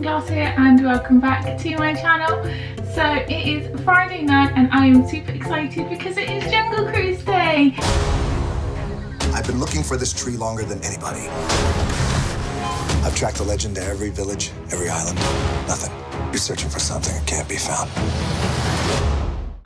Glass here and welcome back to my channel. So it is Friday night and I am super excited because it is Jungle Cruise Day. I've been looking for this tree longer than anybody. I've tracked the legend to every village, every island. Nothing. You're searching for something that can't be found.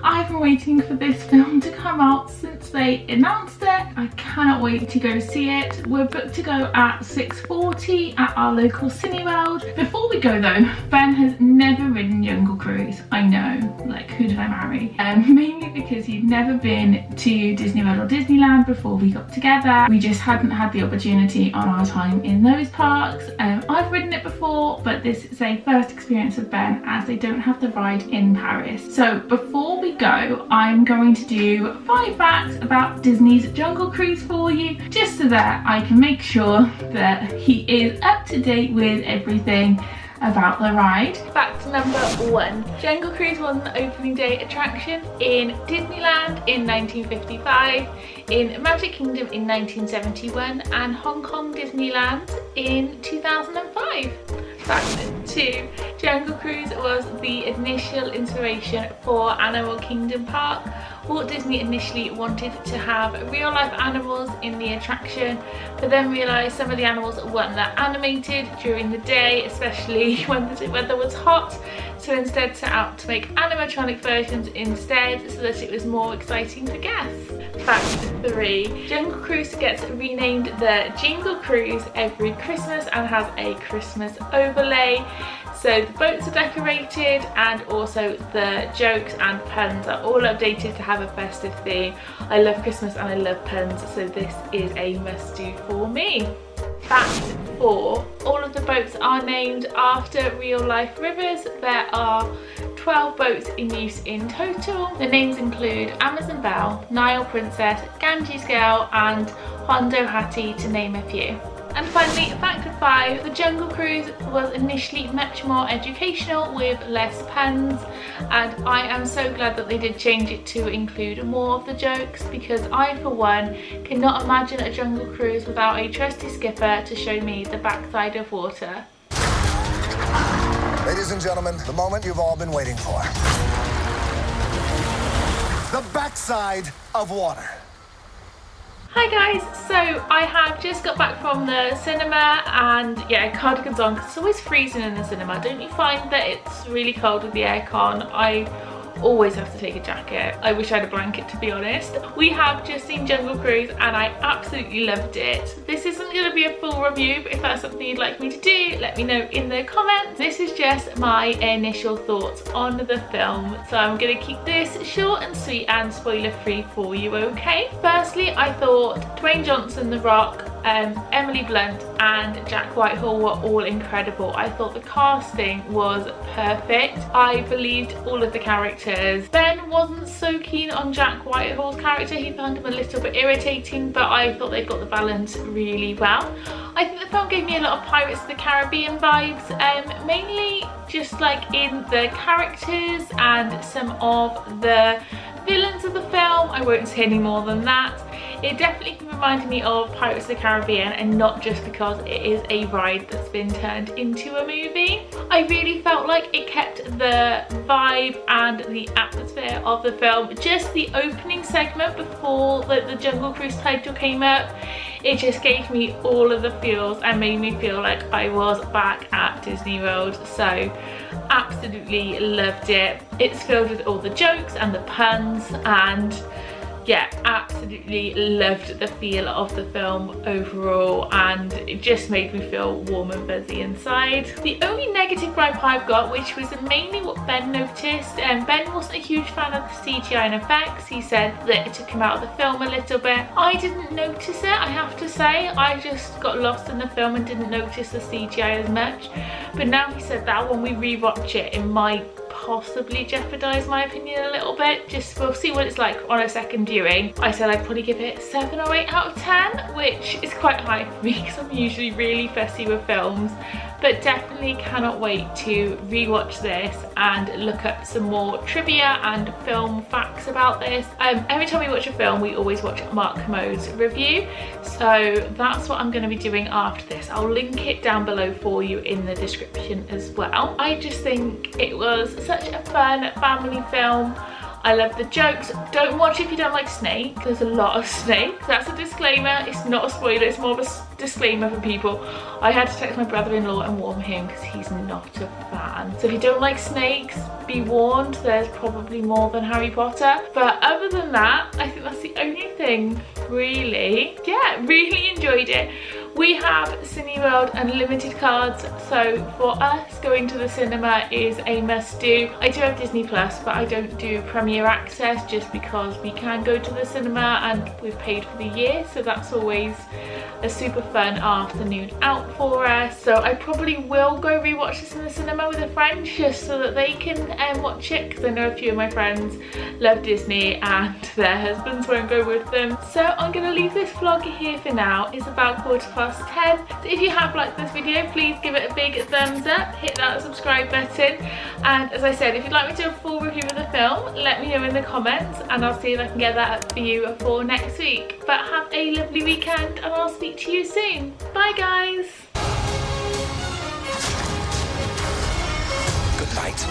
I've been waiting for this film to come out since they announced it. I cannot wait to go see it. We're booked to go at 6:40 at our local Cineworld. Before we go though, Ben has never ridden Jungle Cruise. I know, like, who did I marry? Mainly because he'd never been to Disney World or Disneyland before we got together. We just hadn't had the opportunity on our time in those parks. I've ridden it before, but this is a first experience with Ben as they don't have the ride in Paris. So before we go, I'm going to do 5 facts about Disney's Jungle Cruise for you, just so that I can make sure that he is up to date with everything about the ride. Fact number 1. Jungle Cruise was an opening day attraction in Disneyland in 1955, in Magic Kingdom in 1971 and Hong Kong Disneyland in 2005. Fact 2. Jungle Cruise was the initial inspiration for Animal Kingdom Park. Walt Disney initially wanted to have real life animals in the attraction, but then realised some of the animals weren't that animated during the day, especially when the weather was hot, so instead set out to make animatronic versions instead so that it was more exciting for guests. Fact 3. Jungle Cruise gets renamed the Jingle Cruise every Christmas and has a Christmas overlay. So the boats are decorated and also the jokes and puns are all updated to have a festive theme. I love Christmas and I love puns, so this is a must-do for me. Fact 4. All of the boats are named after real-life rivers. There are 12 boats in use in total. The names include Amazon Belle, Nile Princess, Ganges Girl and Hondo Hattie, to name a few. And finally, fact 5, the Jungle Cruise was initially much more educational with less puns, and I am so glad that they did change it to include more of the jokes, because I for one cannot imagine a Jungle Cruise without a trusty skipper to show me the backside of water. Ladies and gentlemen, the moment you've all been waiting for. The backside of water. Hi guys, so I have just got back from the cinema and yeah, cardigan's on because it's always freezing in the cinema. Don't you find that it's really cold with the aircon? I always have to take a jacket. I wish I had a blanket, to be honest. We have just seen Jungle Cruise and I absolutely loved it. This isn't going to be a full review, but if that's something you'd like me to do, let me know in the comments. This is just my initial thoughts on the film, so I'm going to keep this short and sweet and spoiler free for you, okay? Firstly, I thought Dwayne Johnson, The Rock, Emily Blunt and Jack Whitehall were all incredible. I thought the casting was perfect. I believed all of the characters. Ben wasn't so keen on Jack Whitehall's character. He found him a little bit irritating, but I thought they got the balance really well. I think the film gave me a lot of Pirates of the Caribbean vibes, mainly just like in the characters and some of the villains of the film. I won't say any more than that. It definitely reminded me of Pirates of the Caribbean, and not just because it is a ride that's been turned into a movie. I really felt like it kept the vibe and the atmosphere of the film. Just the opening segment before the Jungle Cruise title came up, it just gave me all of the feels and made me feel like I was back at Disney World. So absolutely loved it. It's filled with all the jokes and the puns, and yeah, absolutely loved the feel of the film overall, and it just made me feel warm and fuzzy inside. The only negative gripe I've got, which was mainly what Ben noticed, and Ben wasn't a huge fan of the CGI and effects. He said that it took him out of the film a little bit. I didn't notice it, I have to say. I just got lost in the film and didn't notice the CGI as much. But now he said that when we rewatch it, it might possibly jeopardize my opinion a little bit. Just we'll see what it's like on a second viewing. I said I'd probably give it 7 or 8 out of 10, which is quite high for me because I'm usually really fussy with films, but definitely cannot wait to rewatch this and look up some more trivia and film facts about this. Every time we watch a film, we always watch Mark Mode's review, so that's what I'm going to be doing after this. I'll link it down below for you in the description as well. I just think it was such a fun family film. I love the jokes. Don't watch it if you don't like snakes. There's a lot of snakes. That's a disclaimer. It's not a spoiler. It's more of a disclaimer for people. I had to text my brother-in-law and warn him because he's not a fan. So if you don't like snakes, be warned. There's probably more than Harry Potter. But other than that, I think that's the only thing, really. Yeah, really enjoyed it. We have Cineworld Unlimited cards, so for us, going to the cinema is a must-do. I do have Disney Plus, but I don't do Premier Access just because we can go to the cinema and we've paid for the year, so that's always a super fun afternoon out for us. So I probably will go rewatch this in the cinema with a friend just so that they can watch it, because I know a few of my friends love Disney and their husbands won't go with them. So I'm going to leave this vlog here for now. It's about 10:15. So if you have liked this video, please give it a big thumbs up, hit that subscribe button, and as I said, if you'd like me to do a full review of the film, let me know in the comments and I'll see if I can get that up for you for next week. But have a lovely weekend and I'll speak to you soon. Bye guys! Good night.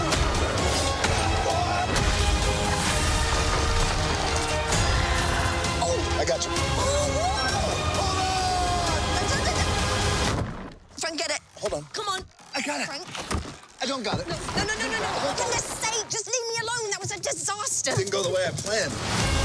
Oh, I got you. Frank, get it. Hold on. Come on. I got it. Frank. I don't got it. No. For goodness sake, just leave me alone. That was a disaster. Didn't go the way I planned.